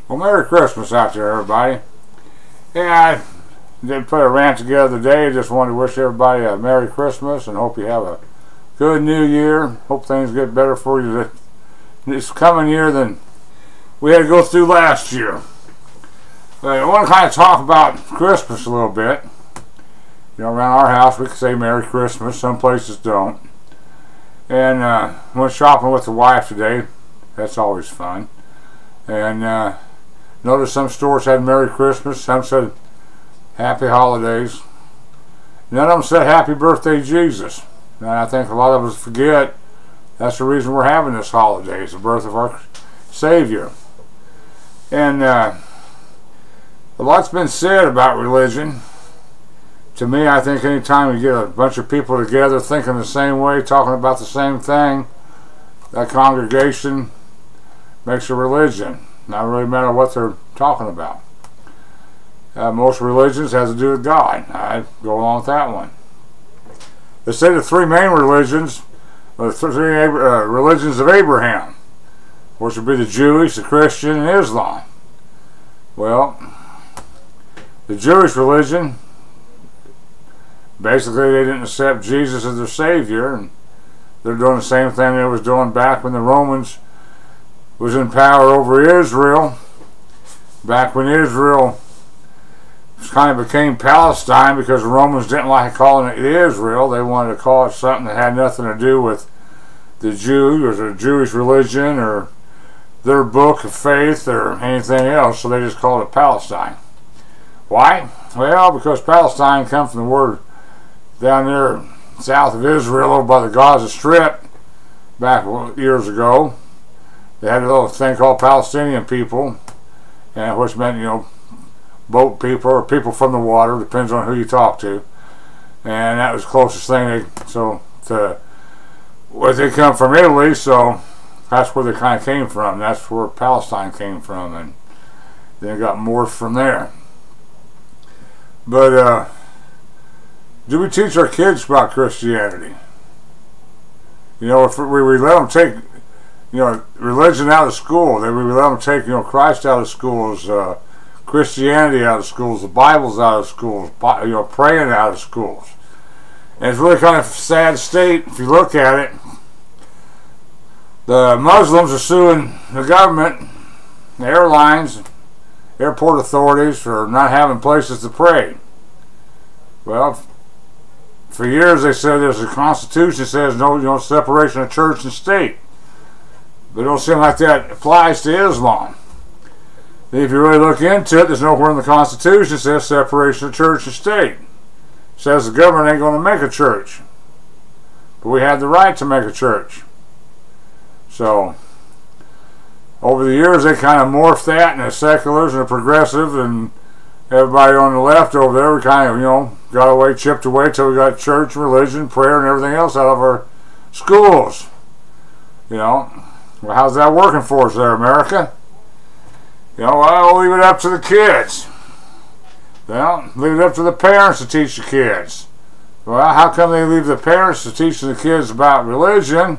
Well, Merry Christmas out there, everybody. Yeah, I did put a rant together today. Just wanted to wish everybody a Merry Christmas and hope you have a good New Year. Hope things get better for you this coming year than we had to go through last year. But I want to kind of talk about Christmas a little bit. You know, around our house we can say Merry Christmas. Some places don't. And went shopping with the wife today. That's always fun. And noticed some stores had Merry Christmas. Some said Happy Holidays. None of them said Happy Birthday Jesus. And I think a lot of us forget that's the reason we're having this holiday. It's the birth of our Savior. And a lot's been said about religion. To me, I think anytime you get a bunch of people together thinking the same way, talking about the same thing, that congregation makes a religion. Not really matter what they're talking about. Most religions has to do with God. I go along with that one. They say the three main religions are the three religions of Abraham, which would be the Jewish, the Christian, and Islam. Well, the Jewish religion, basically they didn't accept Jesus as their Savior, and they're doing the same thing they was doing back when the Romans was in power over Israel. Back when Israel kind of became Palestine because the Romans didn't like calling it Israel. They wanted to call it something that had nothing to do with the Jews or the Jewish religion or their book of faith or anything else, so they just called it Palestine. Why? Well, because Palestine comes from the word down there south of Israel over by the Gaza Strip back years ago. They had a little thing called Palestinian people, and which meant, you know, boat people or people from the water, depends on who you talk to. And that was the closest thing they come from Italy, so that's where they kind of came from. That's where Palestine came from, and then it got morphed from there. But do we teach our kids about Christianity? You know, if we let them take, you know, religion out of school, then we let them take, you know, Christ out of schools, Christianity out of schools, the Bible's out of schools, you know, praying out of schools. And it's really kind of a sad state if you look at it. The Muslims are suing the government, the airlines, airport authorities for not having places to pray. Well, for years they said there's a constitution that says no, you know, separation of church and state. But it don't seem like that applies to Islam. If you really look into it, there's nowhere in the Constitution that says separation of church and state. It says the government ain't going to make a church. But we have the right to make a church. So, over the years, they kind of morphed that, and the seculars and the progressive and everybody on the left over there, we kind of, you know, got away, chipped away till we got church, religion, prayer, and everything else out of our schools. You know, well, how's that working for us there, America? You know, well, leave it up to the kids. Well, leave it up to the parents to teach the kids. Well, how come they leave the parents to teach the kids about religion,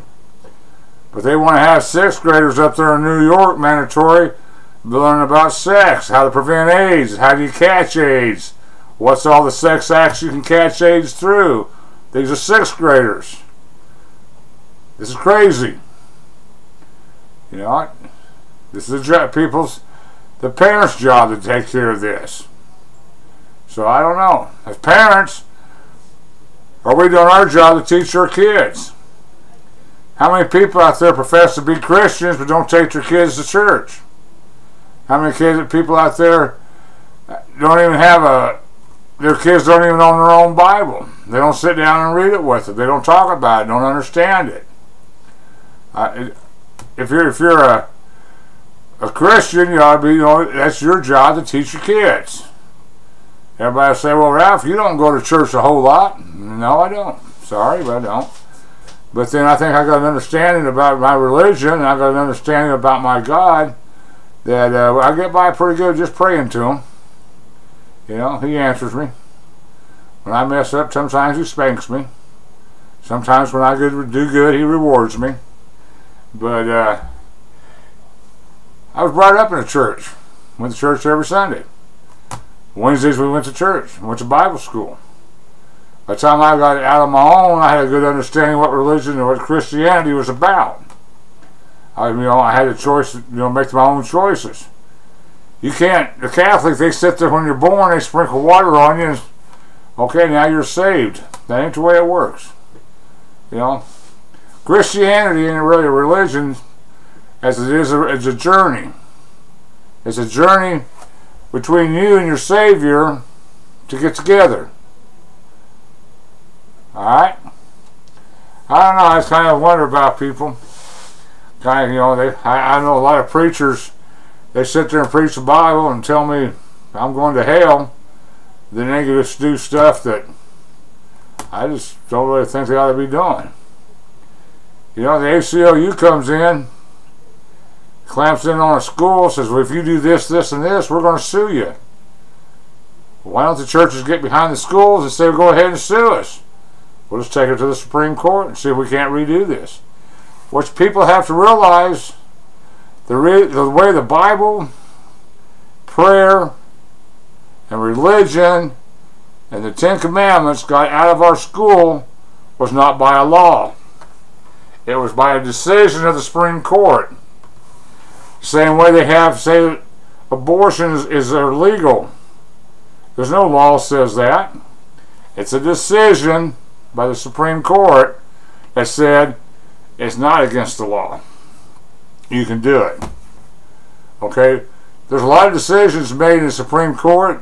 but they want to have sixth graders up there in New York, mandatory, learn about sex, how to prevent AIDS, how do you catch AIDS, what's all the sex acts you can catch AIDS through. These are sixth graders. This is crazy. You know, this is the parents' job to take care of this. So I don't know. As parents, are we doing our job to teach our kids? How many people out there profess to be Christians but don't take their kids to church? How many people out there don't even have their kids don't even own their own Bible? They don't sit down and read it with them. They don't talk about it, don't understand it. If you're a Christian, you ought to be, you know, that's your job to teach your kids. Everybody will say, well, Ralph, you don't go to church a whole lot. No, I don't. Sorry, but I don't. But then I think I got an understanding about my religion, and I got an understanding about my God, that I get by pretty good just praying to Him. You know, He answers me. When I mess up, sometimes He spanks me. Sometimes when I do good, He rewards me. But I was brought up in a church. Went to church every Sunday. Wednesdays we went to church. Went to Bible school. By the time I got out on my own, I had a good understanding what religion and what Christianity was about. I had a choice, make my own choices. You can't, the Catholic, they sit there when you're born, they sprinkle water on you, and okay, now you're saved. That ain't the way it works. Christianity ain't really a religion as it is it's a journey. It's a journey between you and your Savior to get together. Alright? I don't know, I just kind of wonder about people. I know a lot of preachers, they sit there and preach the Bible and tell me I'm going to hell. Then they just do stuff that I just don't really think they ought to be doing. The ACLU comes in, clamps in on a school, says, well, if you do this, this, and this, we're going to sue you. Why don't the churches get behind the schools and say, go ahead and sue us? We'll just take it to the Supreme Court and see if we can't redo this. What people have to realize, the way the Bible, prayer, and religion, and the Ten Commandments got out of our school was not by a law. It was by a decision of the Supreme Court. Same way they have, say, abortion is illegal. There's no law that says that. It's a decision by the Supreme Court that said it's not against the law. You can do it. Okay? There's a lot of decisions made in the Supreme Court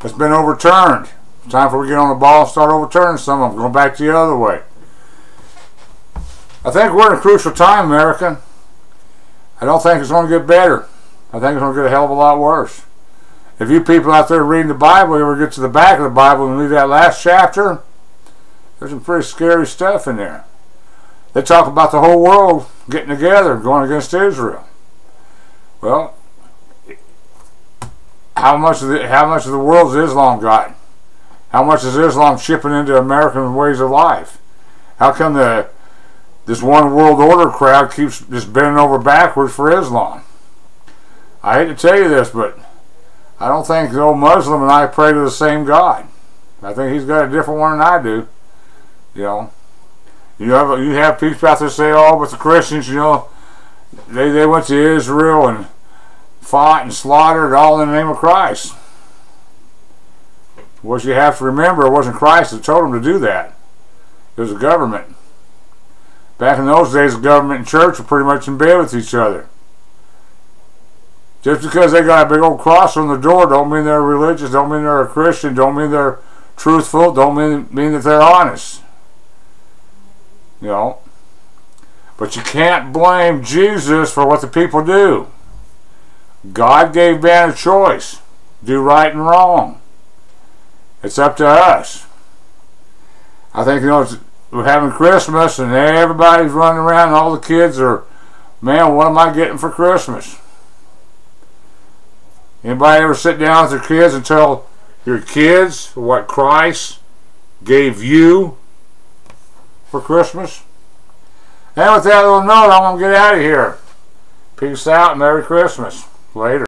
that's been overturned. It's time for we to get on the ball and start overturning some of them, going back the other way. I think we're in a crucial time, America. I don't think it's going to get better. I think it's going to get a hell of a lot worse. If you people out there reading the Bible, you ever get to the back of the Bible and read that last chapter, there's some pretty scary stuff in there. They talk about the whole world getting together and going against Israel. Well, how much of the world's Islam got? How much is Islam chipping into American ways of life? How come this one world order crowd keeps just bending over backwards for Islam? I hate to tell you this, but I don't think the old Muslim and I pray to the same God. I think he's got a different one than I do. You have people out there say, oh, but the Christians, they went to Israel and fought and slaughtered all in the name of Christ. What you have to remember, it wasn't Christ that told them to do that. It was the government. Back in those days, the government and church were pretty much in bed with each other. Just because they got a big old cross on the door don't mean they're religious, don't mean they're a Christian, don't mean they're truthful, don't mean that they're honest. But you can't blame Jesus for what the people do. God gave man a choice. Do right and wrong. It's up to us. I think, we're having Christmas and everybody's running around and all the kids are, man, what am I getting for Christmas? Anybody ever sit down with their kids and tell your kids what Christ gave you for Christmas? And with that little note, I'm going to get out of here. Peace out and Merry Christmas. Later.